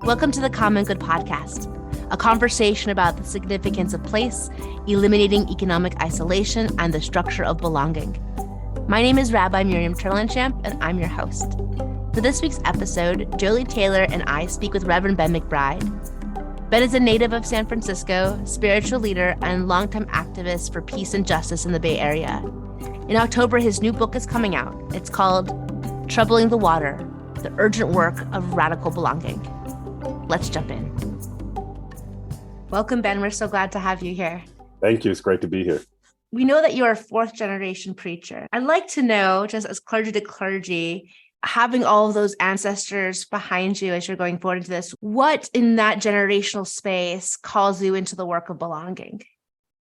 Welcome to the Common Good Podcast, a conversation about the significance of place, eliminating economic isolation, and the structure of belonging. My name is Rabbi Miriam Turlenchamp, and I'm your host. For this week's episode, Jolie Taylor and I speak with Reverend Ben McBride. Ben is a native of San Francisco, spiritual leader, and longtime activist for peace and justice in the Bay Area. In October, his new book is coming out. It's called Troubling the Water, The Urgent Work of Radical Belonging. Let's jump in. Welcome, Ben. We're so glad to have you here. Thank you. It's great to be here. We know that you're a fourth generation preacher. I'd like to know, just as clergy to clergy, having all of those ancestors behind you as you're going forward into this, what in that generational space calls you into the work of belonging?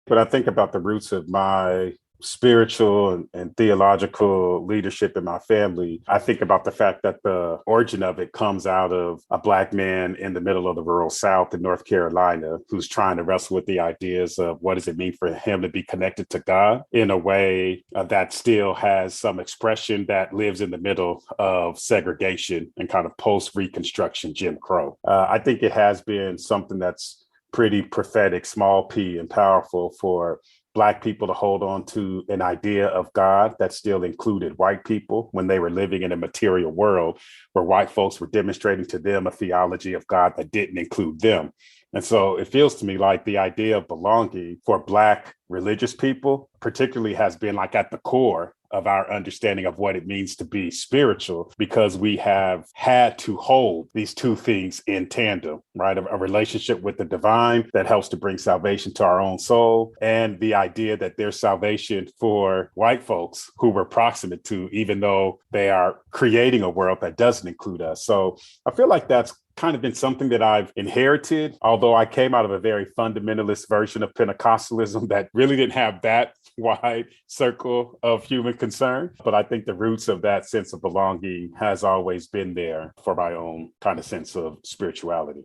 When I think about the roots of my spiritual and theological leadership in my family, I think about the fact that the origin of it comes out of a Black man in the middle of the rural South in North Carolina who's trying to wrestle with the ideas of what does it mean for him to be connected to God in a way that still has some expression that lives in the middle of segregation and kind of post-Reconstruction Jim Crow. I think it has been something that's pretty prophetic, small p, and powerful for Black people to hold on to an idea of God that still included white people when they were living in a material world where white folks were demonstrating to them a theology of God that didn't include them. And so it feels to me like the idea of belonging for Black religious people particularly has been like at the core of our understanding of what it means to be spiritual, because we have had to hold these two things in tandem, right? A relationship with the divine that helps to bring salvation to our own soul, and the idea that there's salvation for white folks who we're proximate to, even though they are creating a world that doesn't include us. So I feel like that's kind of been something that I've inherited, although I came out of a very fundamentalist version of Pentecostalism that really didn't have that wide circle of human concern. But I think the roots of that sense of belonging has always been there for my own kind of sense of spirituality.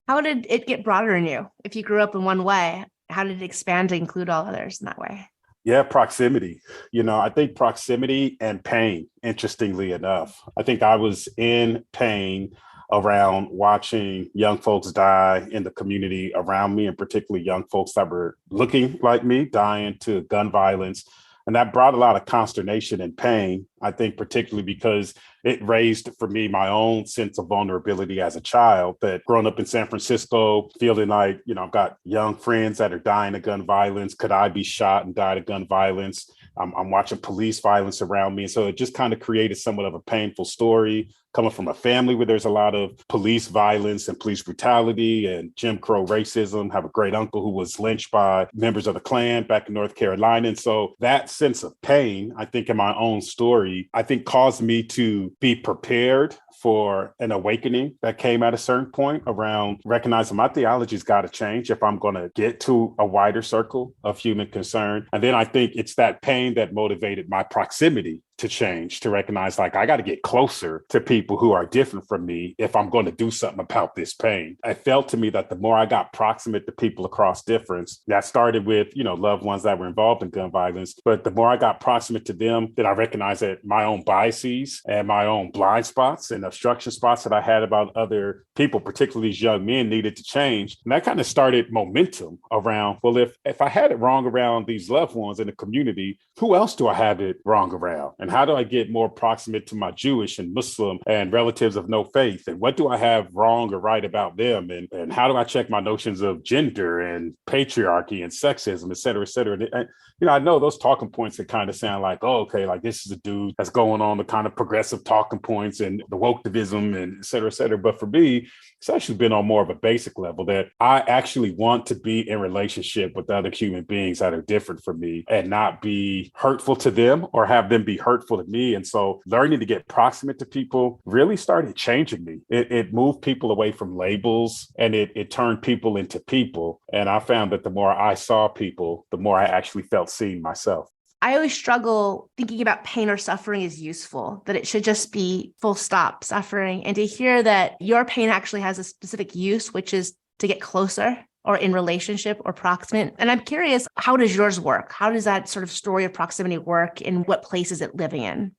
How did it get broader in you? If you grew up in one way, how did it expand to include all others in that way? Yeah, proximity. I think proximity and pain, interestingly enough. I think I was in pain around watching young folks die in the community around me, and particularly young folks that were looking like me dying to gun violence. And that brought a lot of consternation and pain, I think, particularly because it raised for me my own sense of vulnerability as a child, that growing up in San Francisco, feeling like, I've got young friends that are dying of gun violence. Could I be shot and die of gun violence? I'm watching police violence around me. And so it just kind of created somewhat of a painful story, coming from a family where there's a lot of police violence and police brutality and Jim Crow racism. Have a great uncle who was lynched by members of the Klan back in North Carolina. And so that sense of pain, I think, in my own story, I think caused me to be prepared for an awakening that came at a certain point around recognizing my theology's got to change if I'm going to get to a wider circle of human concern. And then I think it's that pain that motivated my proximity to change, to recognize like I got to get closer to people who are different from me if I'm going to do something about this pain. It felt to me that the more I got proximate to people across difference, that started with, loved ones that were involved in gun violence, but the more I got proximate to them, then I recognized that my own biases and my own blind spots and obstruction spots that I had about other people, particularly these young men, needed to change. And that kind of started momentum around, well, if I had it wrong around these loved ones in the community, who else do I have it wrong around? And how do I get more proximate to my Jewish and Muslim and relatives of no faith? And what do I have wrong or right about them? And how do I check my notions of gender and patriarchy and sexism, et cetera, et cetera? And, I know those talking points that kind of sound like, oh, okay, like this is a dude that's going on the kind of progressive talking points and the wokeism and et cetera, et cetera. But for me, it's actually been on more of a basic level that I actually want to be in relationship with other human beings that are different from me and not be hurtful to them or have them be hurtful to me. And so learning to get proximate to people really started changing me. It moved people away from labels, and it turned people into people. And I found that the more I saw people, the more I actually felt seen myself. I always struggle thinking about pain or suffering is useful, that it should just be full stop suffering. And to hear that your pain actually has a specific use, which is to get closer or in relationship or proximate. And I'm curious, how does yours work? How does that sort of story of proximity work? In what place is it living in?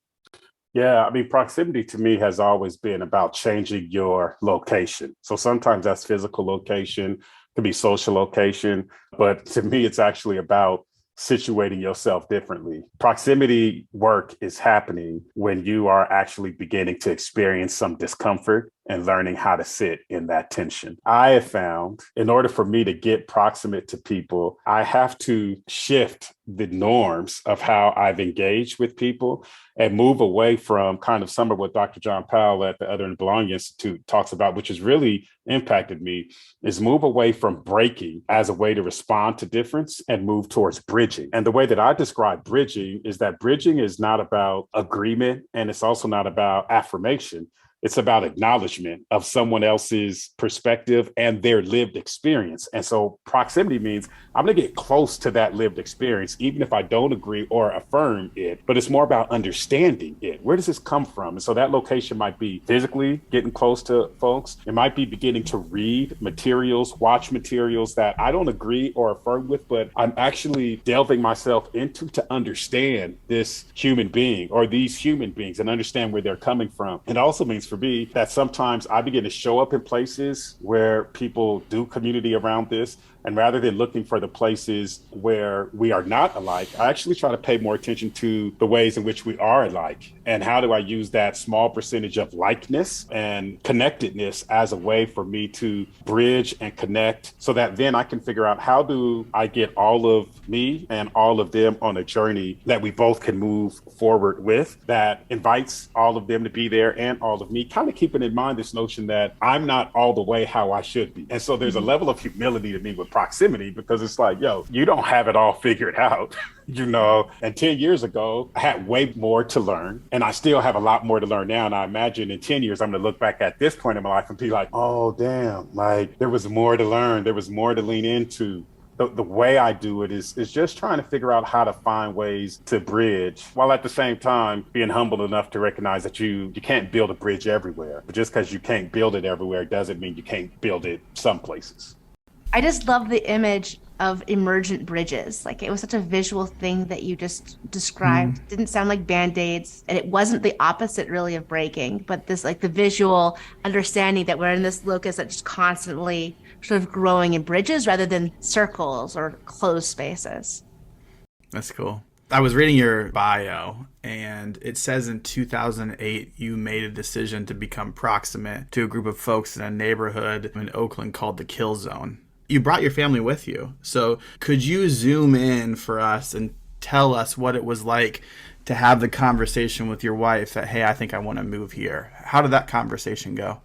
Yeah, I mean, proximity to me has always been about changing your location. So sometimes that's physical location, could be social location, but to me, it's actually about situating yourself differently. Proximity work is happening when you are actually beginning to experience some discomfort and learning how to sit in that tension. I have found in order for me to get proximate to people, I have to shift the norms of how I've engaged with people and move away from kind of some of what Dr. John Powell at the Other and Belonging Institute talks about, which has really impacted me, is move away from breaking as a way to respond to difference and move towards bridging. And the way that I describe bridging is that bridging is not about agreement and it's also not about affirmation. It's about acknowledgement of someone else's perspective and their lived experience. And so proximity means I'm going to get close to that lived experience, even if I don't agree or affirm it, but it's more about understanding it. Where does this come from? And so that location might be physically getting close to folks. It might be beginning to read materials, watch materials that I don't agree or affirm with, but I'm actually delving myself into to understand this human being or these human beings and understand where they're coming from. It also means for me that sometimes I begin to show up in places where people do community around this. And rather than looking for the places where we are not alike, I actually try to pay more attention to the ways in which we are alike. And how do I use that small percentage of likeness and connectedness as a way for me to bridge and connect so that then I can figure out how do I get all of me and all of them on a journey that we both can move forward with that invites all of them to be there and all of me, kind of keeping in mind this notion that I'm not all the way how I should be. And so there's a level of humility to me with proximity because it's like, yo, you don't have it all figured out, and 10 years ago, I had way more to learn and I still have a lot more to learn now. And I imagine in 10 years, I'm going to look back at this point in my life and be like, oh, damn, like there was more to learn. There was more to lean into. The way I do it is just trying to figure out how to find ways to bridge while at the same time being humble enough to recognize that you can't build a bridge everywhere. But just because you can't build it everywhere doesn't mean you can't build it some places. I just love the image of emergent bridges. Like it was such a visual thing that you just described. It didn't sound like band-aids, and it wasn't the opposite really of breaking, but this like the visual understanding that we're in this locus that's just constantly sort of growing in bridges rather than circles or closed spaces. That's cool. I was reading your bio, and it says in 2008 you made a decision to become proximate to a group of folks in a neighborhood in Oakland called the Kill Zone. You brought your family with you. So could you zoom in for us and tell us what it was like to have the conversation with your wife that, hey, I think I want to move here? How did that conversation go?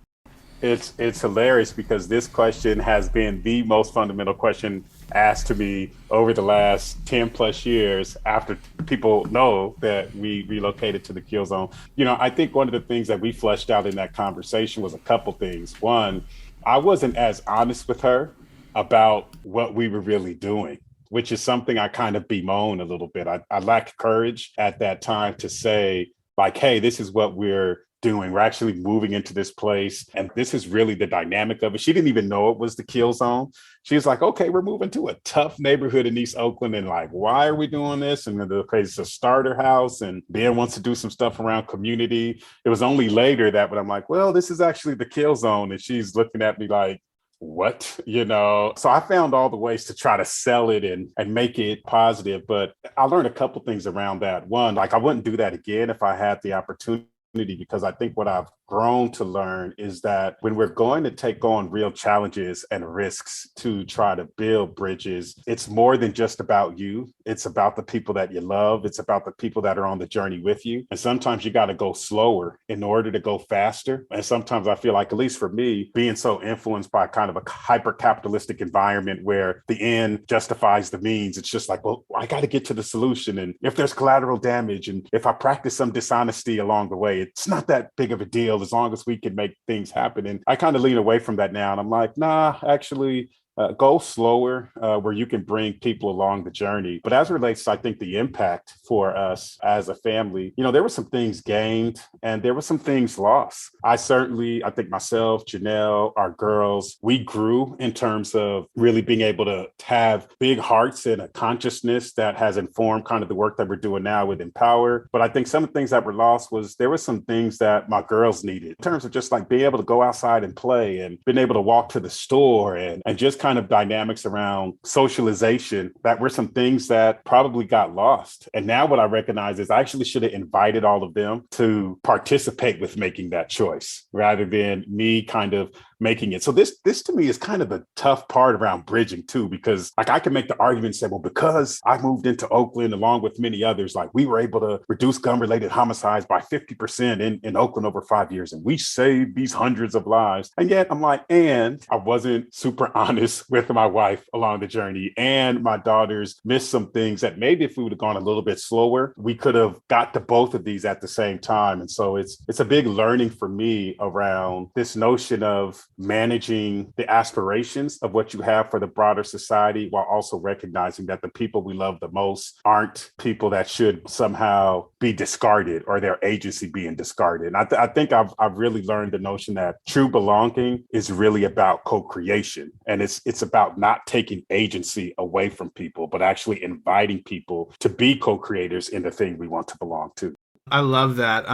It's hilarious because this question has been the most fundamental question asked to me over the last 10 plus years after people know that we relocated to the Kill Zone. I think one of the things that we fleshed out in that conversation was a couple things. One, I wasn't as honest with her about what we were really doing, which is something I kind of bemoan a little bit. I lacked courage at that time to say, like, hey, this is what we're doing. We're actually moving into this place. And this is really the dynamic of it. She didn't even know it was the Kill Zone. She was like, okay, we're moving to a tough neighborhood in East Oakland. And like, why are we doing this? And then it's a starter house. And Ben wants to do some stuff around community. It was only later that when I'm like, well, this is actually the Kill Zone. And she's looking at me like, what, So I found all the ways to try to sell it and make it positive. But I learned a couple things around that. One, like I wouldn't do that again if I had the opportunity, because I think what I've grown to learn is that when we're going to take on real challenges and risks to try to build bridges, it's more than just about you. It's about the people that you love. It's about the people that are on the journey with you. And sometimes you got to go slower in order to go faster. And sometimes I feel like, at least for me, being so influenced by kind of a hyper-capitalistic environment where the end justifies the means, it's just like, well, I got to get to the solution. And if there's collateral damage and if I practice some dishonesty along the way, it's not that big of a deal as long as we can make things happen. And I kind of lean away from that now. And I'm like, nah, actually, go slower, where you can bring people along the journey. But as it relates to, I think, the impact for us as a family, there were some things gained and there were some things lost. I think myself, Janelle, our girls, we grew in terms of really being able to have big hearts and a consciousness that has informed kind of the work that we're doing now with Empower. But I think some of the things that were lost was there were some things that my girls needed in terms of just like being able to go outside and play and being able to walk to the store and just kind of dynamics around socialization that were some things that probably got lost. And now what I recognize is I actually should have invited all of them to participate with making that choice rather than me kind of making it. So this to me is kind of the tough part around bridging too, because like I can make the argument and say, well, because I moved into Oakland along with many others, like we were able to reduce gun-related homicides by 50% in Oakland over 5 years. And we saved these hundreds of lives. And yet I'm like, and I wasn't super honest with my wife along the journey. And my daughters missed some things that maybe if we would have gone a little bit slower, we could have got to both of these at the same time. And so it's a big learning for me around this notion of managing the aspirations of what you have for the broader society while also recognizing that the people we love the most aren't people that should somehow be discarded or their agency being discarded. And I think I've really learned the notion that true belonging is really about co-creation. And it's about not taking agency away from people, but actually inviting people to be co-creators in the thing we want to belong to. I love that.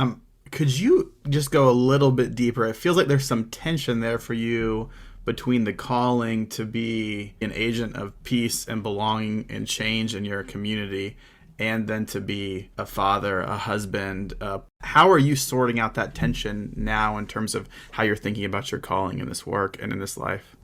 Could you just go a little bit deeper? It feels like there's some tension there for you between the calling to be an agent of peace and belonging and change in your community and then to be a father, a husband. How are you sorting out that tension now in terms of how you're thinking about your calling in this work and in this life?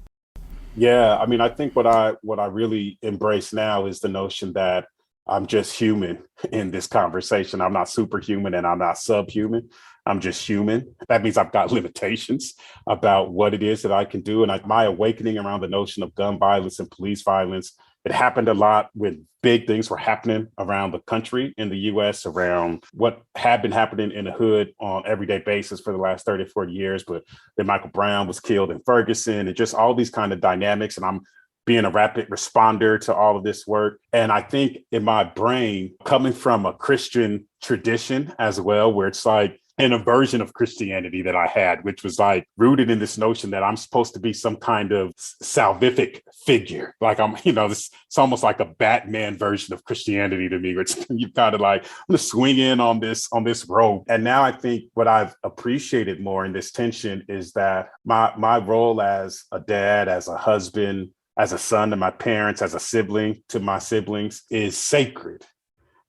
Yeah, I mean, I think what I really embrace now is the notion that I'm just human in this conversation. I'm not superhuman and I'm not subhuman. I'm just human. That means I've got limitations about what it is that I can do. And my awakening around the notion of gun violence and police violence, it happened a lot when big things were happening around the country in the US around what had been happening in the hood on everyday basis for the last 30, 40 years. But then Michael Brown was killed in Ferguson and just all these kind of dynamics. And I'm being a rapid responder to all of this work. And I think in my brain, coming from a Christian tradition as well, where it's like an version of Christianity that I had, which was like rooted in this notion that I'm supposed to be some kind of salvific figure. Like it's almost like a Batman version of Christianity to me, which you kind of like, I'm gonna swing in on this rope. And now I think what I've appreciated more in this tension is that my role as a dad, as a husband, as a son to my parents, as a sibling to my siblings is sacred.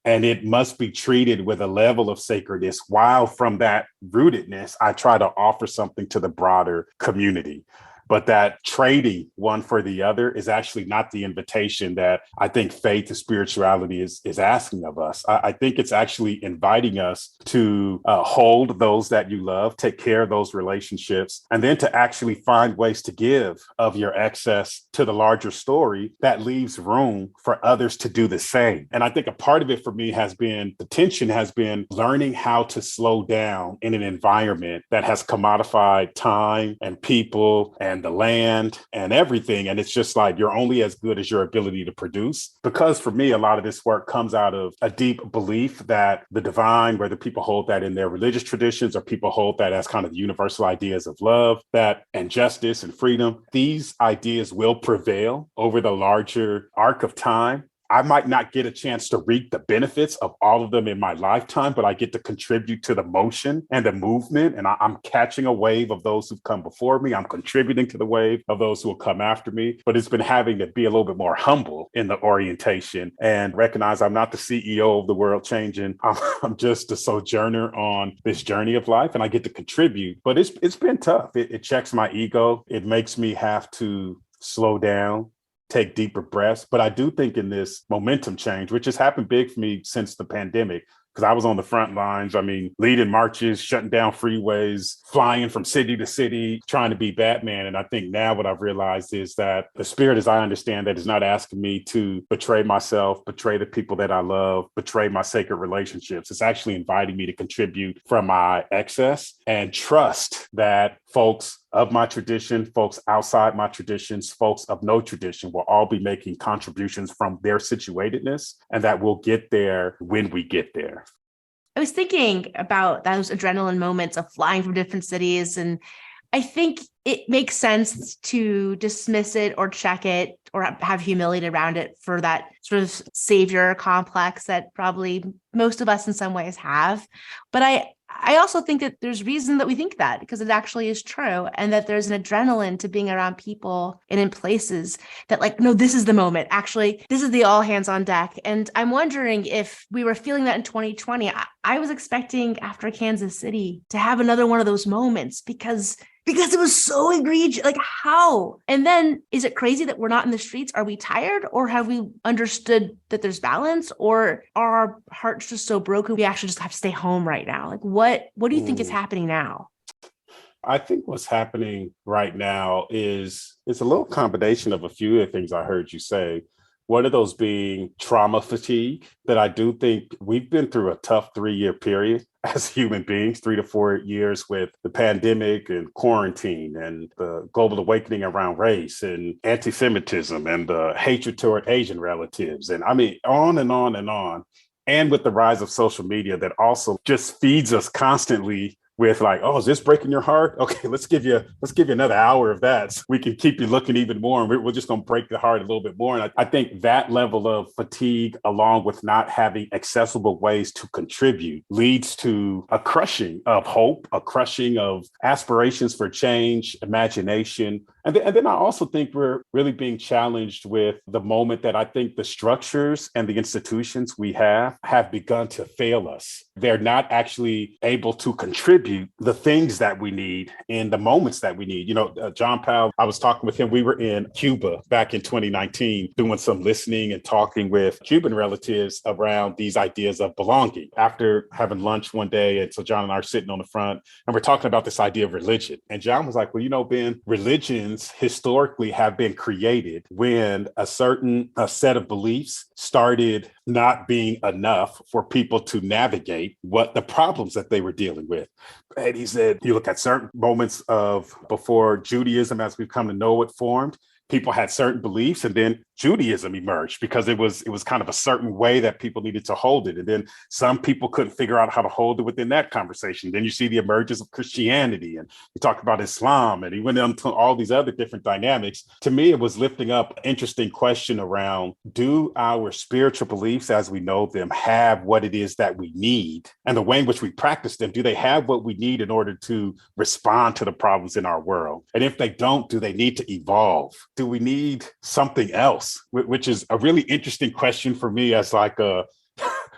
And it must be treated with a level of sacredness while from that rootedness, I try to offer something to the broader community. But that trading one for the other is actually not the invitation that I think faith and spirituality is asking of us. I think it's actually inviting us to hold those that you love, take care of those relationships, and then to actually find ways to give of your excess to the larger story that leaves room for others to do the same. And I think a part of it for me the tension has been learning how to slow down in an environment that has commodified time and people and the land and everything. And it's just like, you're only as good as your ability to produce. Because for me, a lot of this work comes out of a deep belief that the divine, whether people hold that in their religious traditions or people hold that as kind of universal ideas of love, and justice and freedom, these ideas will prevail over the larger arc of time. I might not get a chance to reap the benefits of all of them in my lifetime, but I get to contribute to the motion and the movement. And I'm catching a wave of those who've come before me. I'm contributing to the wave of those who will come after me. But it's been having to be a little bit more humble in the orientation and recognize I'm not the CEO of the world changing. I'm just a sojourner on this journey of life, and I get to contribute. But it's been tough. It checks my ego. It makes me have to slow down, take deeper breaths. But I do think in this momentum change, which has happened big for me since the pandemic, because I was on the front lines. I mean, leading marches, shutting down freeways, flying from city to city, trying to be Batman. And I think now what I've realized is that the spirit, as I understand that, is not asking me to betray myself, betray the people that I love, betray my sacred relationships. It's actually inviting me to contribute from my excess and trust that folks of my tradition, folks outside my traditions, folks of no tradition will all be making contributions from their situatedness, and that we'll get there when we get there. I was thinking about those adrenaline moments of flying from different cities, and I think it makes sense to dismiss it or check it or have humility around it for that sort of savior complex that probably most of us in some ways have. But I also think that there's reason that we think that, because it actually is true, and that there's an adrenaline to being around people and in places that, like, no, this is the moment. Actually, this is the all hands on deck. And I'm wondering if we were feeling that in 2020. I was expecting after Kansas City to have another one of those moments because it was so egregious. Like, how? And then is it crazy that we're not in the streets? Are we tired, or have we understood that there's balance, or are our hearts just so broken we actually just have to stay home right now? Like, what do you think is happening now? I think what's happening right now is it's a little combination of a few of the things I heard you say. One of those being trauma fatigue, that I do think we've been through a tough 3-year period as human beings, 3 to 4 years with the pandemic and quarantine and the global awakening around race and anti-Semitism and the hatred toward Asian relatives. And I mean, on and on and on. And with the rise of social media that also just feeds us constantly with like, oh, is this breaking your heart? Okay, let's give you another hour of that. So we can keep you looking even more. And we're just going to break the heart a little bit more. And I think that level of fatigue, along with not having accessible ways to contribute, leads to a crushing of hope, a crushing of aspirations for change, imagination. And then I also think we're really being challenged with the moment that I think the structures and the institutions we have begun to fail us. They're not actually able to contribute the things that we need in the moments that we need. You know, John Powell, I was talking with him. We were in Cuba back in 2019, doing some listening and talking with Cuban relatives around these ideas of belonging after having lunch one day. And so John and I are sitting on the front and we're talking about this idea of religion. And John was like, well, you know, Ben, religions historically have been created when a certain set of beliefs started not being enough for people to navigate what the problems that they were dealing with. And he said, you look at certain moments of before Judaism, as we've come to know it, formed, people had certain beliefs, and then Judaism emerged because it was kind of a certain way that people needed to hold it. And then some people couldn't figure out how to hold it within that conversation. Then you see the emergence of Christianity, and he talked about Islam, and he went into all these other different dynamics. To me, it was lifting up an interesting question around, do our spiritual beliefs as we know them have what it is that we need? And the way in which we practice them, do they have what we need in order to respond to the problems in our world? And if they don't, do they need to evolve? Do we need something else? Which is a really interesting question for me as like a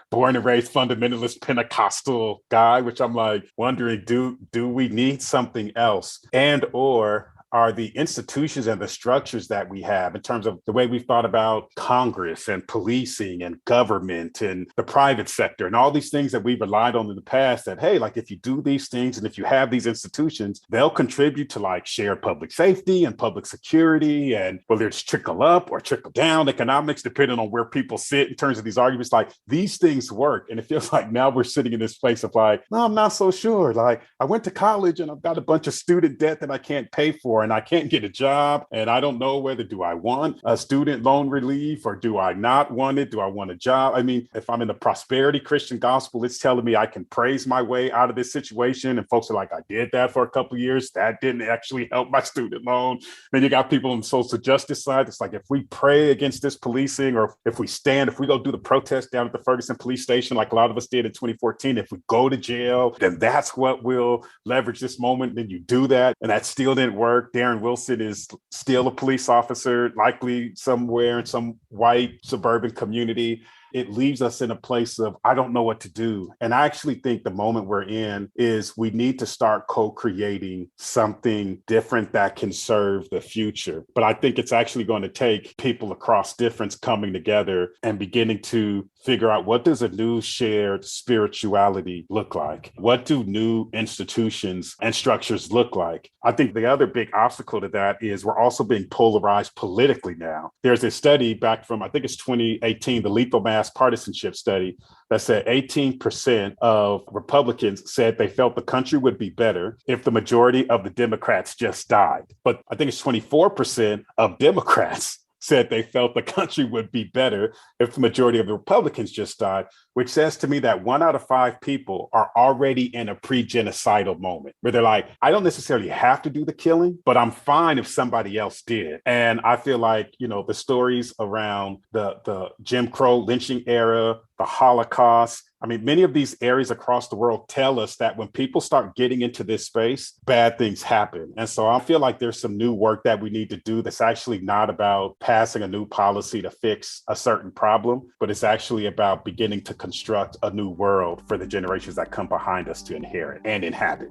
born and raised fundamentalist Pentecostal guy, which I'm like wondering, do we need something else? And or are the institutions and the structures that we have in terms of the way we've thought about Congress and policing and government and the private sector and all these things that we've relied on in the past, that, hey, like if you do these things and if you have these institutions, they'll contribute to like shared public safety and public security, and whether it's trickle up or trickle down economics, depending on where people sit in terms of these arguments, like these things work. And it feels like now we're sitting in this place of like, no, I'm not so sure. Like I went to college and I've got a bunch of student debt that I can't pay for, and I can't get a job, and I don't know whether do I want a student loan relief or do I not want it? Do I want a job? I mean, if I'm in the prosperity Christian gospel, it's telling me I can praise my way out of this situation. And folks are like, I did that for a couple of years. That didn't actually help my student loan. Then you got people on the social justice side. It's like, if we pray against this policing, or if we go do the protest down at the Ferguson police station, like a lot of us did in 2014, if we go to jail, then that's what will leverage this moment. Then you do that, and that still didn't work. Darren Wilson is still a police officer, likely somewhere in some white suburban community. It leaves us in a place of, I don't know what to do. And I actually think the moment we're in is we need to start co-creating something different that can serve the future. But I think it's actually going to take people across difference coming together and beginning to figure out, what does a new shared spirituality look like? What do new institutions and structures look like? I think the other big obstacle to that is we're also being polarized politically now. There's a study back from, I think it's 2018, the lethal mass partisanship study, that said 18% of Republicans said they felt the country would be better if the majority of the Democrats just died. But I think it's 24% of Democrats said they felt the country would be better if the majority of the Republicans just died, which says to me that 1 out of 5 people are already in a pre-genocidal moment where they're like, I don't necessarily have to do the killing, but I'm fine if somebody else did. And I feel like, the stories around the Jim Crow lynching era, the Holocaust, many of these areas across the world tell us that when people start getting into this space, bad things happen. And so I feel like there's some new work that we need to do that's actually not about passing a new policy to fix a certain problem, but it's actually about beginning to construct a new world for the generations that come behind us to inherit and inhabit.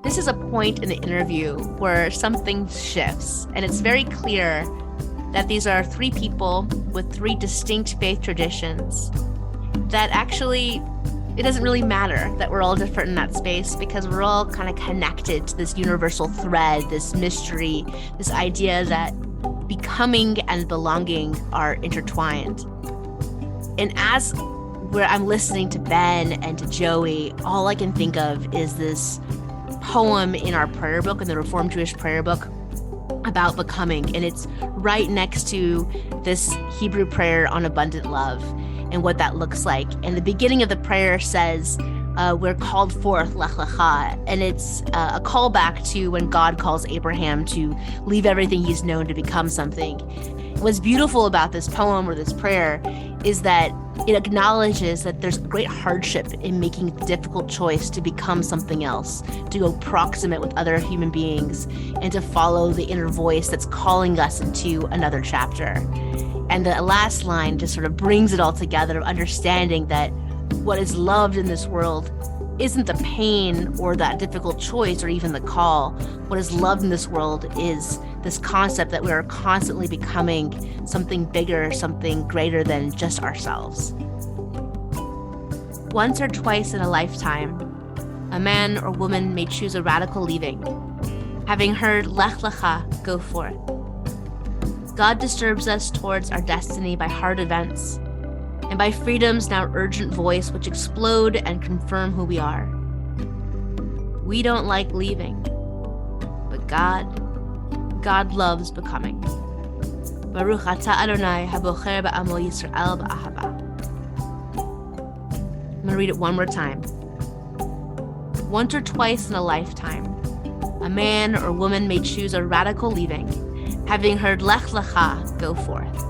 This is a point in the interview where something shifts, and it's very clear that these are 3 people with 3 distinct faith traditions, that actually it doesn't really matter that we're all different in that space, because we're all kind of connected to this universal thread, this mystery, this idea that becoming and belonging are intertwined. And as I'm listening to Ben and to Joey, all I can think of is this poem in our prayer book, in the Reformed Jewish prayer book, about becoming. And it's right next to this Hebrew prayer on abundant love and what that looks like. And the beginning of the prayer says, we're called forth, lech lecha. And it's a callback to when God calls Abraham to leave everything he's known to become something. What's beautiful about this poem or this prayer is that it acknowledges that there's great hardship in making the difficult choice to become something else, to go proximate with other human beings, and to follow the inner voice that's calling us into another chapter. And the last line just sort of brings it all together, of understanding that what is loved in this world isn't the pain or that difficult choice or even the call. What is loved in this world is this concept that we are constantly becoming something bigger, something greater than just ourselves. Once or twice in a lifetime, a man or woman may choose a radical leaving, having heard lech lecha, go forth. God disturbs us towards our destiny by hard events, and by freedom's now urgent voice which explode and confirm who we are. We don't like leaving, but God loves becoming. Baruch atah Adonai habocher ba'amo Yisrael ba'ahava. I'm going to read it one more time. Once or twice in a lifetime, a man or woman may choose a radical leaving, having heard lech lecha, go forth.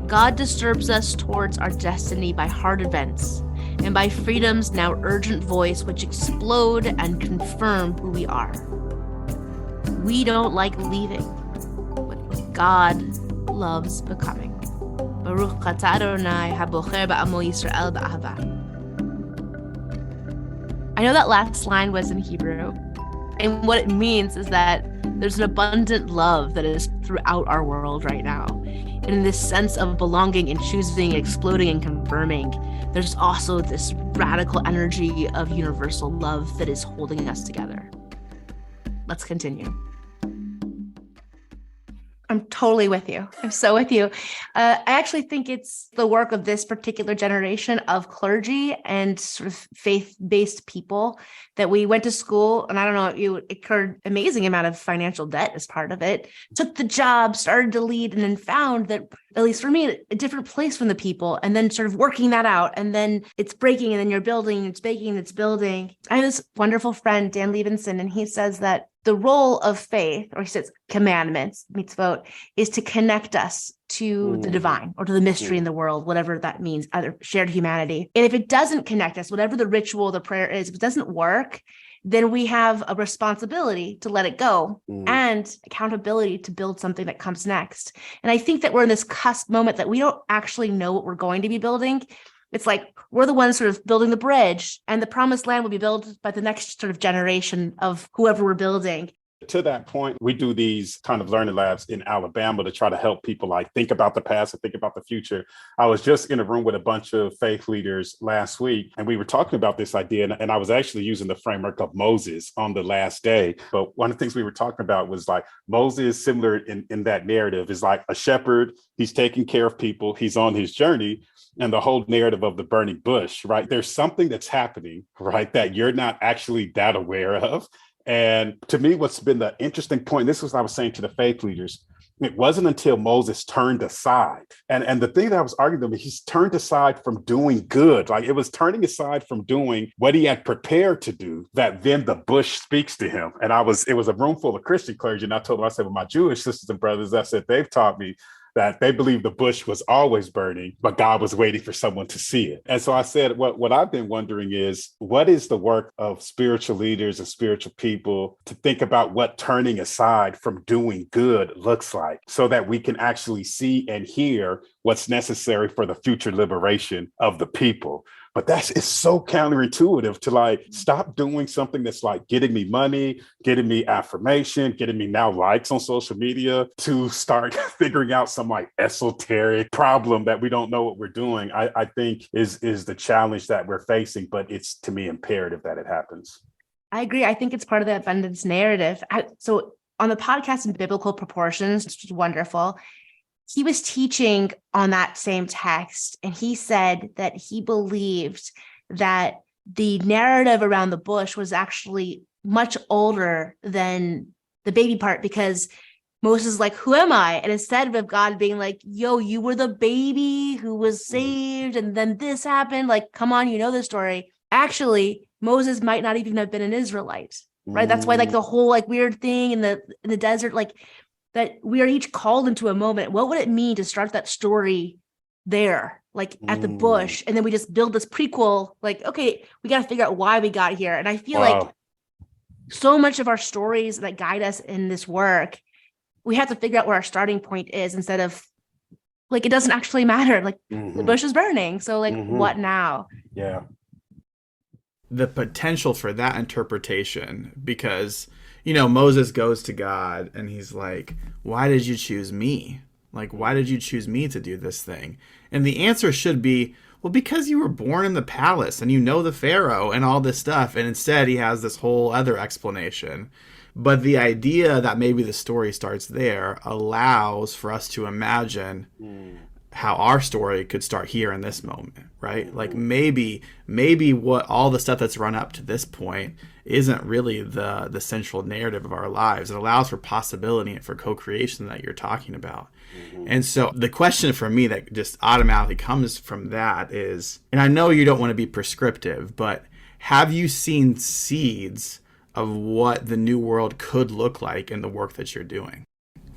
God disturbs us towards our destiny by hard events, and by freedom's now urgent voice which explode and confirm who we are. We don't like leaving, but God loves becoming. Baruch atah Adonai habocher ba'amo Yisrael ba'ahava. I know that last line was in Hebrew, and what it means is that there's an abundant love that is throughout our world right now. And in this sense of belonging and choosing, exploding and confirming, there's also this radical energy of universal love that is holding us together. Let's continue. I'm totally with you. I'm so with you. I actually think it's the work of this particular generation of clergy and sort of faith-based people that we went to school, and I don't know, you incurred amazing amount of financial debt as part of it, took the job, started to lead, and then found that, at least for me, a different place from the people, and then sort of working that out, and then it's breaking, and then you're building, it's baking, it's building. I have this wonderful friend, Dan Levinson, and he says that the role of faith, or he says commandments, mitzvot, is to connect us to the divine or to the mystery in the world, whatever that means, either shared humanity. And if it doesn't connect us, whatever the ritual, the prayer is, if it doesn't work, then we have a responsibility to let it go and accountability to build something that comes next. And I think that we're in this cusp moment that we don't actually know what we're going to be building. It's like we're the ones sort of building the bridge, and the promised land will be built by the next sort of generation of whoever we're building. To that point, we do these kind of learning labs in Alabama to try to help people like think about the past and think about the future. I was just in a room with a bunch of faith leaders last week, and we were talking about this idea, and I was actually using the framework of Moses on the last day. But one of the things we were talking about was like Moses, similar in that narrative, is like a shepherd. He's taking care of people. He's on his journey. And the whole narrative of the burning bush, right? There's something that's happening, right, that you're not actually that aware of. And to me, what's been the interesting point, this was what I was saying to the faith leaders, it wasn't until Moses turned aside. And the thing that I was arguing with him, he's turned aside from doing good. Like it was turning aside from doing what he had prepared to do, that then the bush speaks to him. And it was a room full of Christian clergy. And I told them, I said, well, my Jewish sisters and brothers, I said, they've taught me that they believe the bush was always burning, but God was waiting for someone to see it. And so I said, what I've been wondering is, what is the work of spiritual leaders and spiritual people to think about what turning aside from doing good looks like, so that we can actually see and hear what's necessary for the future liberation of the people? But it's so counterintuitive to like stop doing something that's like getting me money, getting me affirmation, getting me now likes on social media, to start figuring out some like esoteric problem that we don't know what we're doing. I think is the challenge that we're facing, but it's, to me, imperative that it happens. I agree. I think it's part of the abundance narrative. So on the podcast in Biblical Proportions, which was wonderful, he was teaching on that same text, and he said that he believed that the narrative around the bush was actually much older than the baby part, because Moses is like, who am I? And instead of God being like, yo, you were the baby who was saved, and then this happened, like, come on, you know the story. Actually, Moses might not even have been an Israelite, right? That's why like the whole like weird thing in the desert, like, that we are each called into a moment. What would it mean to start that story there, like at the bush? And then we just build this prequel, like, okay, we got to figure out why we got here. And I feel like so much of our stories that guide us in this work, we have to figure out where our starting point is, instead of like, it doesn't actually matter. Like the bush is burning. So like, what now? Yeah. The potential for that interpretation, because Moses goes to God and he's like, why did you choose me? Like, why did you choose me to do this thing? And the answer should be, well, because you were born in the palace and the Pharaoh and all this stuff. And instead he has this whole other explanation. But the idea that maybe the story starts there allows for us to imagine how our story could start here in this moment, right? Like maybe what all the stuff that's run up to this point isn't really the central narrative of our lives. It allows for possibility and for co-creation that you're talking about. And so the question for me that just automatically comes from that is, and I know you don't want to be prescriptive, but have you seen seeds of what the new world could look like in the work that you're doing?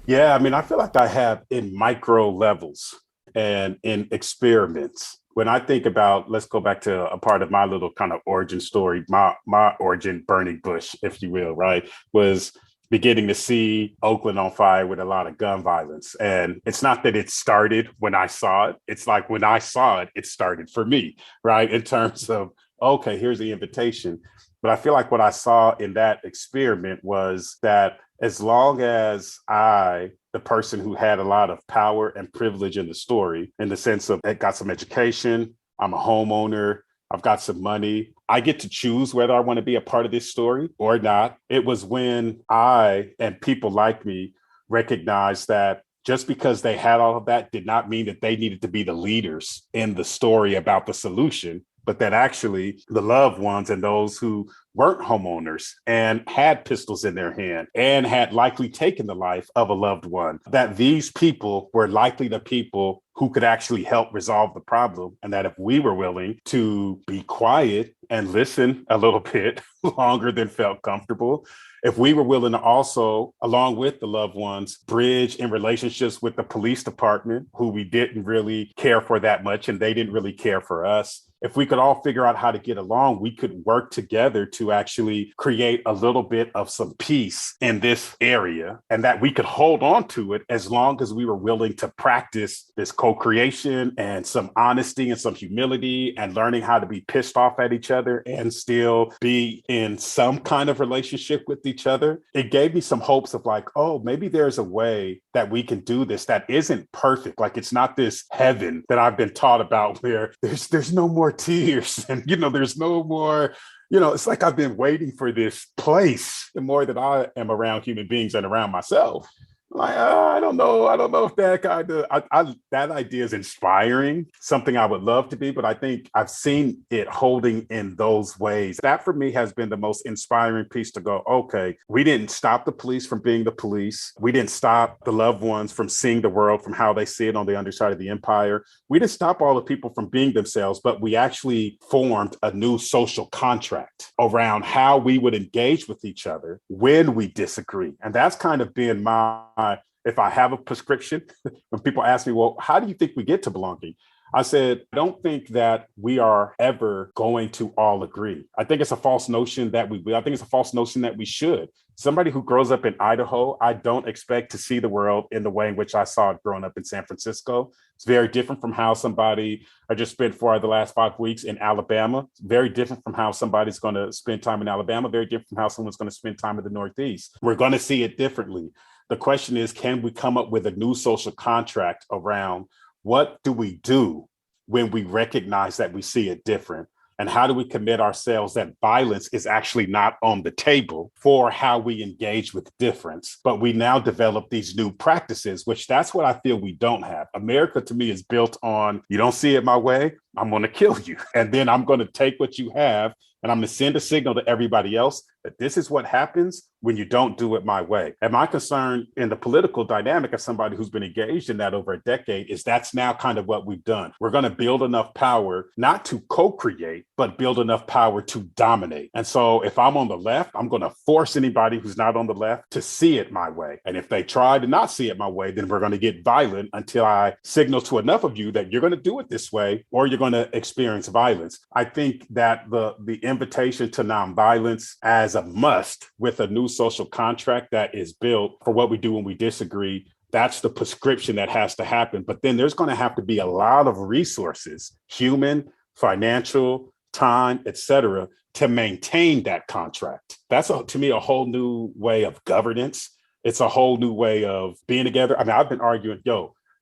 Yeah, I mean, I feel like I have in micro levels and in experiments. When I think about, let's go back to a part of my little kind of origin story, my origin burning bush, if you will, right, was beginning to see Oakland on fire with a lot of gun violence. And it's not that it started when I saw it. It's like when I saw it, it started for me, right, in terms of, okay, here's the invitation. But I feel like what I saw in that experiment was that as long as the person who had a lot of power and privilege in the story, in the sense of I got some education, I'm a homeowner, I've got some money, I get to choose whether I want to be a part of this story or not. It was when I and people like me recognized that just because they had all of that did not mean that they needed to be the leaders in the story about the solution, but that actually the loved ones and those who weren't homeowners and had pistols in their hand and had likely taken the life of a loved one, that these people were likely the people who could actually help resolve the problem. And that if we were willing to be quiet and listen a little bit longer than felt comfortable, if we were willing to also, along with the loved ones, bridge in relationships with the police department, who we didn't really care for that much and they didn't really care for us, if we could all figure out how to get along, we could work together to actually create a little bit of some peace in this area, and that we could hold on to it as long as we were willing to practice this co-creation and some honesty and some humility and learning how to be pissed off at each other and still be in some kind of relationship with each other. It gave me some hopes of like, oh, maybe there's a way that we can do this that isn't perfect. Like, it's not this heaven that I've been taught about where there's no more tears and, there's no more, it's like I've been waiting for this place the more that I am around human beings and around myself. Like, I don't know if that kind of, that idea is inspiring, something I would love to be, but I think I've seen it holding in those ways. That for me has been the most inspiring piece to go, okay, we didn't stop the police from being the police. We didn't stop the loved ones from seeing the world from how they see it on the underside of the empire. We didn't stop all the people from being themselves, but we actually formed a new social contract around how we would engage with each other when we disagree. And that's kind of been if I have a prescription, when people ask me, well, how do you think we get to belonging? I said, I don't think that we are ever going to all agree. I think it's a false notion that we will. I think it's a false notion that we should. Somebody who grows up in Idaho, I don't expect to see the world in the way in which I saw it growing up in San Francisco. It's very different from how somebody I just spent the last 5 weeks in Alabama. It's very different from how somebody's going to spend time in Alabama. Very different from how someone's going to spend time in the Northeast. We're going to see it differently. The question is, can we come up with a new social contract around what do we do when we recognize that we see it different? And how do we commit ourselves that violence is actually not on the table for how we engage with difference? But we now develop these new practices, which that's what I feel we don't have. America, to me, is built on, you don't see it my way, I'm going to kill you. And then I'm going to take what you have and I'm going to send a signal to everybody else that this is what happens when you don't do it my way. And my concern in the political dynamic of somebody who's been engaged in that over a decade is that's now kind of what we've done. We're going to build enough power, not to co-create, but build enough power to dominate. And so if I'm on the left, I'm going to force anybody who's not on the left to see it my way. And if they try to not see it my way, then we're going to get violent until I signal to enough of you that you're going to do it this way or you're going to experience violence. I think that the invitation to nonviolence as a must with a new social contract that is built for what we do when we disagree, that's the prescription that has to happen. But then there's going to have to be a lot of resources, human, financial, time, et cetera, to maintain that contract. That's, to me, a whole new way of governance. It's a whole new way of being together. I mean, I've been arguing,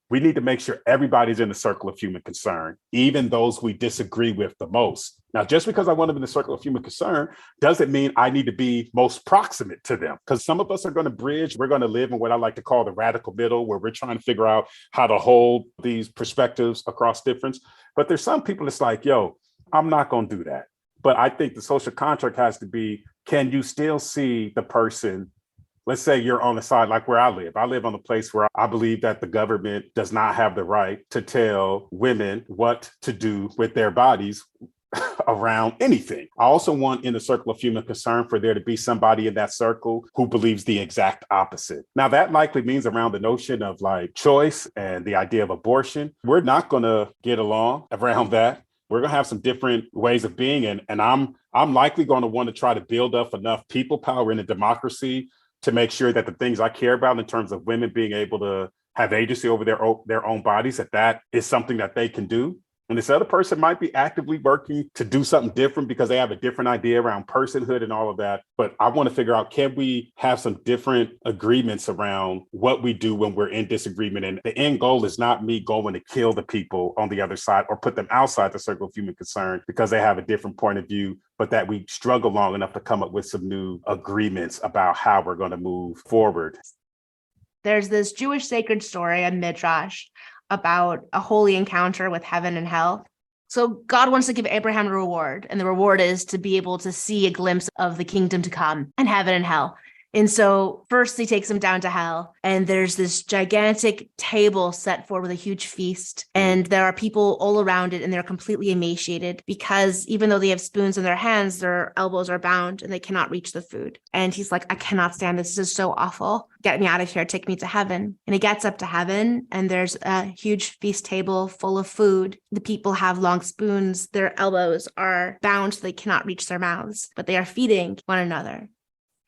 we need to make sure everybody's in the circle of human concern, even those we disagree with the most. Now, just because I want them in the circle of human concern doesn't mean I need to be most proximate to them, because some of us are going to bridge. We're going to live in what I like to call the radical middle, where we're trying to figure out how to hold these perspectives across difference. But there's some people that's like, I'm not going to do that. But I think the social contract has to be, can you still see the person? Let's say you're on the side like where I live. I live on a place where I believe that the government does not have the right to tell women what to do with their bodies around anything. I also want in the circle of human concern for there to be somebody in that circle who believes the exact opposite. Now, that likely means around the notion of like choice and the idea of abortion. We're not going to get along around that. We're going to have some different ways of being. And I'm likely going to want to try to build up enough people power in a democracy to make sure that the things I care about in terms of women being able to have agency over their own bodies, that is something that they can do. And this other person might be actively working to do something different because they have a different idea around personhood and all of that. But I want to figure out, can we have some different agreements around what we do when we're in disagreement? And the end goal is not me going to kill the people on the other side or put them outside the circle of human concern because they have a different point of view, but that we struggle long enough to come up with some new agreements about how we're going to move forward. There's this Jewish sacred story, a midrash, about a holy encounter with heaven and hell. So God wants to give Abraham a reward, and the reward is to be able to see a glimpse of the kingdom to come and heaven and hell. And so first he takes him down to hell, and there's this gigantic table set forward with a huge feast. And there are people all around it, and they're completely emaciated because even though they have spoons in their hands, their elbows are bound and they cannot reach the food. And he's like, I cannot stand this. This is so awful. Get me out of here. Take me to heaven. And he gets up to heaven, and there's a huge feast table full of food. The people have long spoons. Their elbows are bound so they cannot reach their mouths, but they are feeding one another.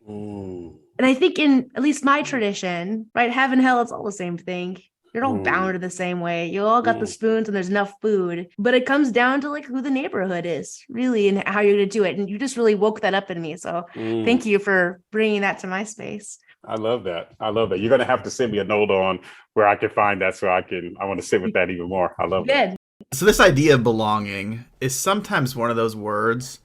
And I think in at least my tradition, right, heaven, hell, it's all the same thing. You're all bound in the same way. You all got the spoons and there's enough food, but it comes down to like who the neighborhood is really and how you're going to do it. And you just really woke that up in me. So thank you for bringing that to my space. I love that. I love that. You're going to have to send me a note on where I can find that so I want to sit with that even more. I love that. So this idea of belonging is sometimes one of those words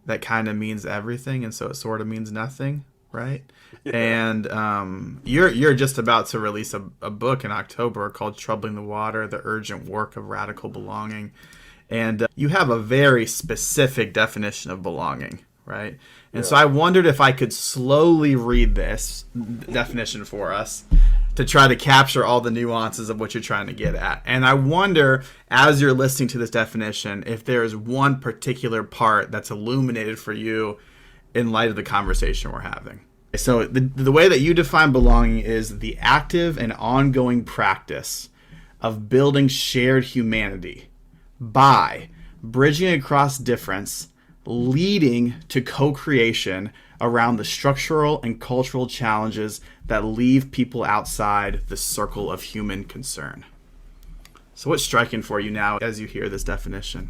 that kind of means everything, and so it sort of means nothing, right? Yeah. And you're just about to release a book in October called Troubling the Water, The Urgent Work of Radical Belonging. And you have a very specific definition of belonging, right? And so I wondered if I could slowly read this definition for us to try to capture all the nuances of what you're trying to get at. And I wonder, as you're listening to this definition, if there's one particular part that's illuminated for you in light of the conversation we're having. So the way that you define belonging is the active and ongoing practice of building shared humanity by bridging across difference, leading to co-creation around the structural and cultural challenges that leave people outside the circle of human concern. So what's striking for you now as you hear this definition?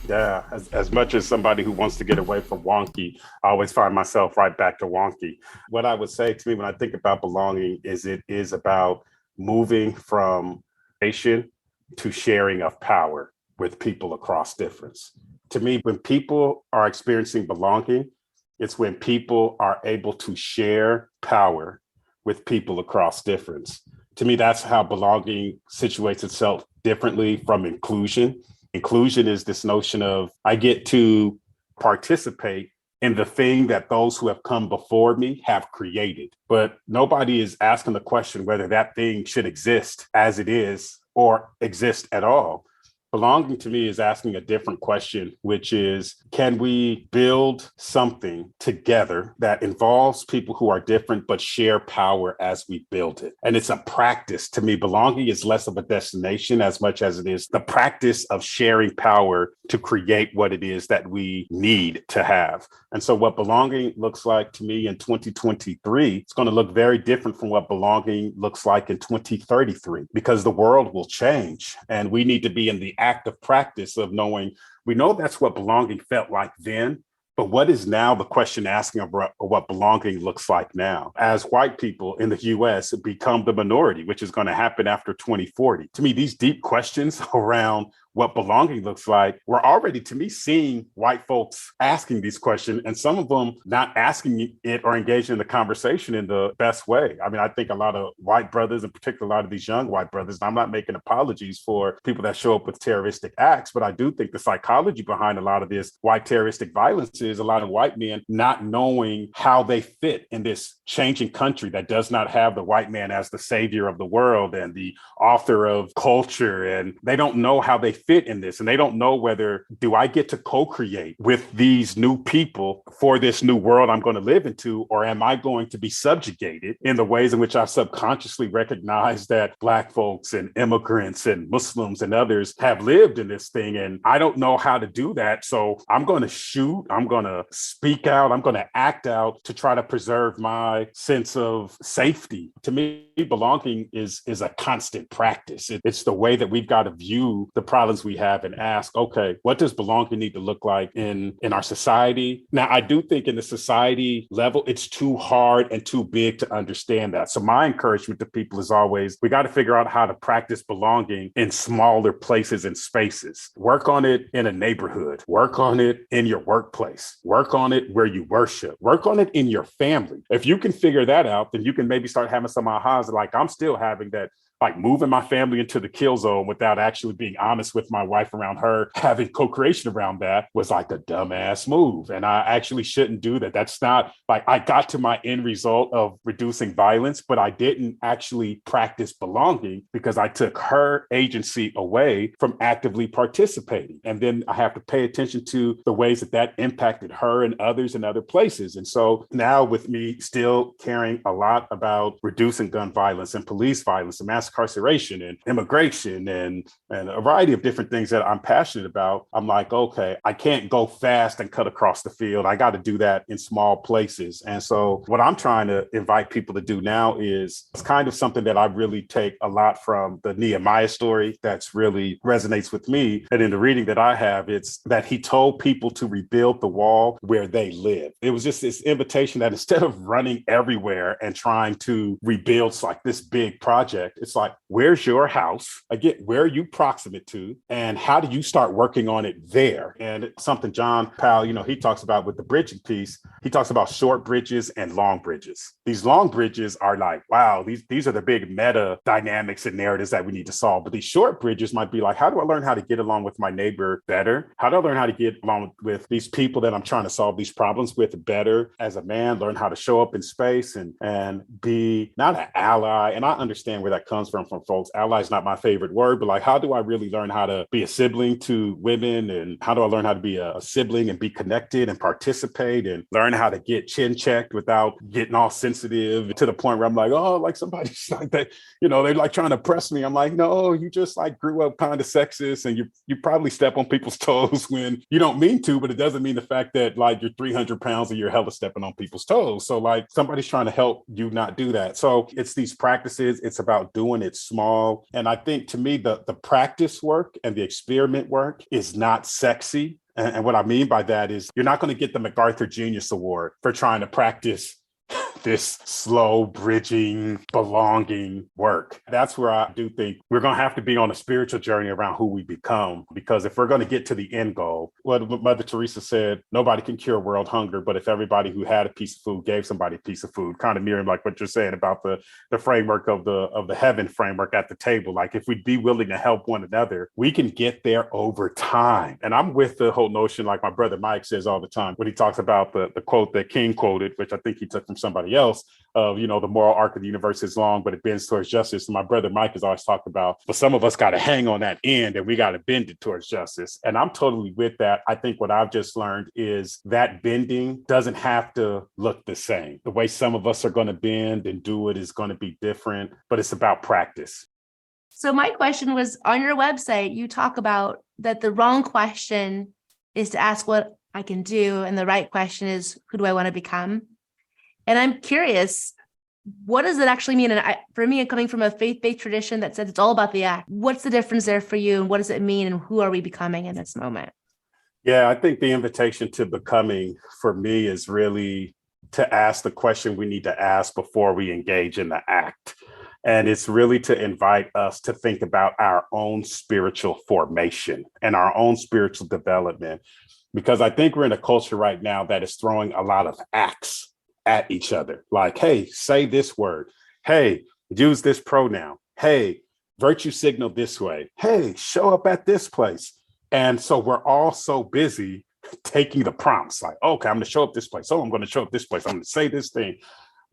Yeah, as much as somebody who wants to get away from wonky, I always find myself right back to wonky. What I would say to me when I think about belonging is it is about moving from nation to sharing of power with people across difference. To me, when people are experiencing belonging, it's when people are able to share power with people across difference. To me, that's how belonging situates itself differently from inclusion. Inclusion is this notion of I get to participate in the thing that those who have come before me have created. But nobody is asking the question whether that thing should exist as it is or exist at all. Belonging to me is asking a different question, which is, can we build something together that involves people who are different but share power as we build it? And it's a practice. To me, belonging is less of a destination as much as it is the practice of sharing power to create what it is that we need to have. And so what belonging looks like to me in 2023, it's going to look very different from what belonging looks like in 2033, because the world will change and we need to be in the active practice of knowing, we know that's what belonging felt like then, but what is now the question asking of what belonging looks like now? As white people in the US become the minority, which is going to happen after 2040. To me, these deep questions around what belonging looks like, we're already, to me, seeing white folks asking these questions and some of them not asking it or engaging in the conversation in the best way. I mean, I think a lot of white brothers, in particular, a lot of these young white brothers, and I'm not making apologies for people that show up with terroristic acts, but I do think the psychology behind a lot of this white terroristic violence is a lot of white men not knowing how they fit in this changing country that does not have the white man as the savior of the world and the author of culture. And they don't know how they fit in this. And they don't know whether, do I get to co-create with these new people for this new world I'm going to live into, or am I going to be subjugated in the ways in which I subconsciously recognize that Black folks and immigrants and Muslims and others have lived in this thing. And I don't know how to do that. So I'm going to shoot, I'm going to speak out, I'm going to act out to try to preserve my sense of safety. To me, belonging is a constant practice. It's the way that we've got to view the problems we have and ask, okay, what does belonging need to look like in our society? Now, I do think in the society level, it's too hard and too big to understand that. So my encouragement to people is always, we got to figure out how to practice belonging in smaller places and spaces. Work on it in a neighborhood. Work on it in your workplace. Work on it where you worship. Work on it in your family. If you can figure that out, then you can maybe start having some ahas like I'm still having that. like moving my family into the kill zone without actually being honest with my wife around her having co-creation around that was like a dumbass move. And I actually shouldn't do that. That's not like I got to my end result of reducing violence, but I didn't actually practice belonging because I took her agency away from actively participating. And then I have to pay attention to the ways that that impacted her and others in other places. And so now with me still caring a lot about reducing gun violence and police violence and mass incarceration and immigration and a variety of different things that I'm passionate about, I'm like, okay, I can't go fast and cut across the field. I got to do that in small places. And so what I'm trying to invite people to do now is it's kind of something that I really take a lot from the Nehemiah story that's really resonates with me. And in the reading that I have, it's that he told people to rebuild the wall where they live. It was just this invitation that instead of running everywhere and trying to rebuild like this big project, it's like, where's your house? Again, where are you proximate to? And how do you start working on it there? And it's something John Powell, he talks about with the bridging piece. He talks about short bridges and long bridges. These long bridges are like, wow, these are the big meta dynamics and narratives that we need to solve. But these short bridges might be like, how do I learn how to get along with my neighbor better? How do I learn how to get along with these people that I'm trying to solve these problems with better as a man, learn how to show up in space and be not an ally. And I understand where that comes from folks. Ally is not my favorite word, but like, how do I really learn how to be a sibling to women? And how do I learn how to be a sibling and be connected and participate and learn how to get chin checked without getting all sensitive to the point where I'm like, oh, like somebody's like that, they're like trying to press me. I'm like, no, you just like grew up kind of sexist and you probably step on people's toes when you don't mean to, but it doesn't mean the fact that like you're 300 pounds and you're hella stepping on people's toes. So like somebody's trying to help you not do that. So it's these practices. It's about doing it small. And I think to me, the practice work and the experiment work is not sexy. And what I mean by that is you're not going to get the MacArthur Genius Award for trying to practice this slow bridging, belonging work. That's where I do think we're going to have to be on a spiritual journey around who we become. Because if we're going to get to the end goal, what Mother Teresa said, nobody can cure world hunger, but if everybody who had a piece of food gave somebody a piece of food, kind of mirroring like what you're saying about the framework of the heaven framework at the table. Like if we'd be willing to help one another, we can get there over time. And I'm with the whole notion, like my brother Mike says all the time, when he talks about the quote that King quoted, which I think he took from somebody else, of the moral arc of the universe is long, but it bends towards justice. And my brother Mike has always talked about, but some of us got to hang on that end and we got to bend it towards justice. And I'm totally with that. I think what I've just learned is that bending doesn't have to look the same. The way some of us are going to bend and do it is going to be different, but it's about practice. So my question was, on your website, you talk about that the wrong question is to ask what I can do, and the right question is, who do I want to become? And I'm curious, what does it actually mean? And for me, coming from a faith-based tradition that says it's all about the act, what's the difference there for you? And what does it mean? And who are we becoming in this moment? Yeah, I think the invitation to becoming for me is really to ask the question we need to ask before we engage in the act. And it's really to invite us to think about our own spiritual formation and our own spiritual development. Because I think we're in a culture right now that is throwing a lot of acts at each other. Like, hey, say this word. Hey, use this pronoun. Hey, virtue signal this way. Hey, show up at this place. And so we're all so busy taking the prompts like, okay, I'm going to show up this place. Oh, I'm going to show up this place. I'm going to say this thing,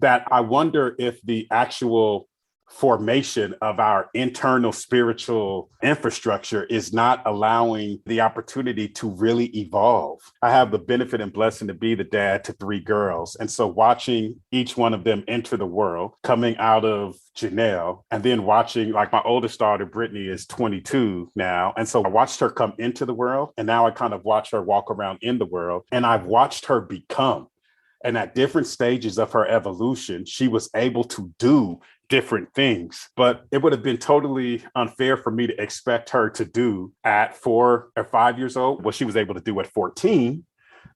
that I wonder if the actual formation of our internal spiritual infrastructure is not allowing the opportunity to really evolve. I have the benefit and blessing to be the dad to 3 girls. And so watching each one of them enter the world, coming out of Janelle, and then watching, like my oldest daughter, Brittany, is 22 now. And so I watched her come into the world, and now I kind of watch her walk around in the world, and I've watched her become. And at different stages of her evolution, she was able to do different things, but it would have been totally unfair for me to expect her to do at 4 or 5 years old what she was able to do at 14,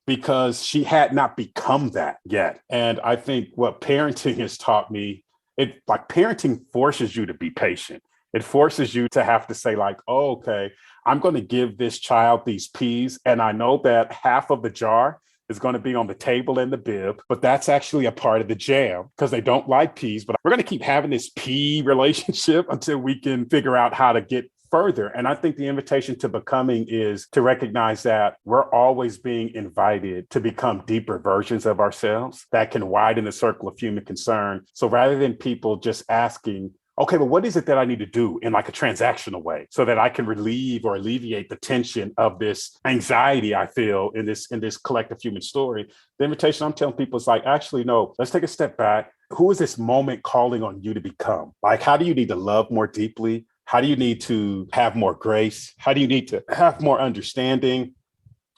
because she had not become that yet. And I think what parenting has taught me, parenting forces you to be patient. It forces you to have to say like, oh, okay, I'm going to give this child these peas, and I know that half of the jar is going to be on the table in the bib, but that's actually a part of the jam because they don't like peas. But we're going to keep having this pea relationship until we can figure out how to get further. And I think the invitation to becoming is to recognize that we're always being invited to become deeper versions of ourselves that can widen the circle of human concern. So rather than people just asking, okay, but what is it that I need to do in like a transactional way so that I can relieve or alleviate the tension of this anxiety I feel in this collective human story? The invitation I'm telling people is like, actually, no, let's take a step back. Who is this moment calling on you to become? Like, how do you need to love more deeply? How do you need to have more grace? How do you need to have more understanding?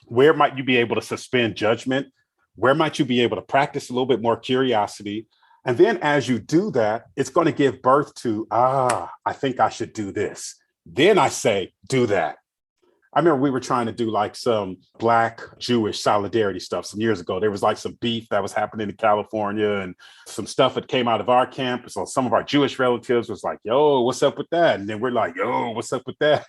Where might you be able to suspend judgment? Where might you be able to practice a little bit more curiosity? And then as you do that, it's going to give birth to, I think I should do this. Then I say, do that. I remember we were trying to do like some Black Jewish solidarity stuff some years ago. There was like some beef that was happening in California and some stuff that came out of our campus. So some of our Jewish relatives was like, yo, what's up with that? And then we're like, yo, what's up with that?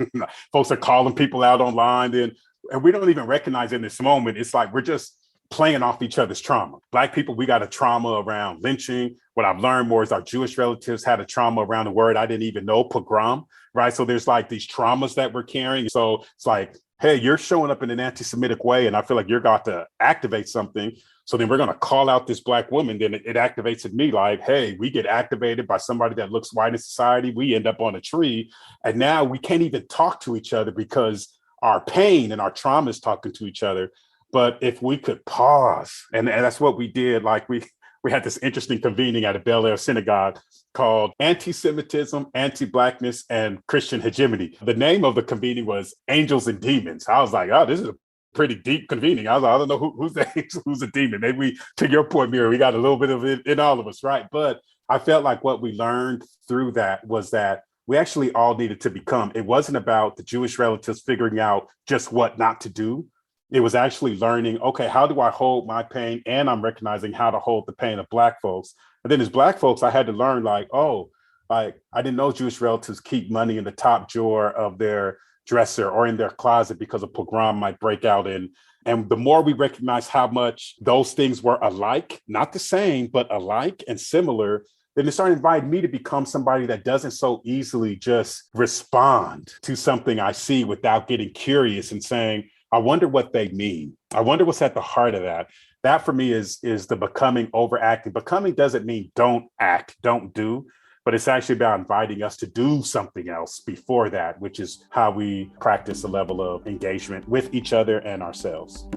Folks are calling people out online. And we don't even recognize in this moment. It's like we're just playing off each other's trauma. Black people, we got a trauma around lynching. What I've learned more is our Jewish relatives had a trauma around a word I didn't even know, pogrom, right? So there's like these traumas that we're carrying. So it's like, hey, you're showing up in an anti-Semitic way, and I feel like you're about to activate something. So then we're going to call out this Black woman. Then it activates in me like, hey, we get activated by somebody that looks white in society. We end up on a tree. And now we can't even talk to each other because our pain and our trauma is talking to each other. But if we could pause, and that's what we did, like we had this interesting convening at a Bel Air synagogue called Anti-Semitism, Anti-Blackness, and Christian Hegemony. The name of the convening was Angels and Demons. I was like, oh, this is a pretty deep convening. I was like, I don't know who's the angel, who's a demon. Maybe we, to your point, Mira, we got a little bit of it in all of us, right? But I felt like what we learned through that was that we actually all needed to become. It wasn't about the Jewish relatives figuring out just what not to do. It was actually learning, okay, how do I hold my pain? And I'm recognizing how to hold the pain of Black folks. And then as Black folks, I had to learn like, I didn't know Jewish relatives keep money in the top drawer of their dresser or in their closet because a pogrom might break out in. And the more we recognize how much those things were alike, not the same, but alike and similar, then it started inviting me to become somebody that doesn't so easily just respond to something I see without getting curious and saying, I wonder what they mean. I wonder what's at the heart of that. That for me is the becoming overacting. Becoming doesn't mean don't act, don't do, but it's actually about inviting us to do something else before that, which is how we practice a level of engagement with each other and ourselves.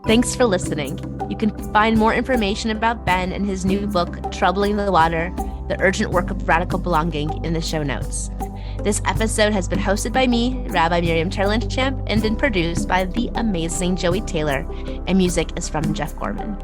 Thanks for listening. You can find more information about Ben and his new book, Troubling the Water, The Urgent Work of Radical Belonging, in the show notes. This episode has been hosted by me, Rabbi Miriam Terlinchamp, and been produced by the amazing Joey Taylor, and music is from Jeff Gorman.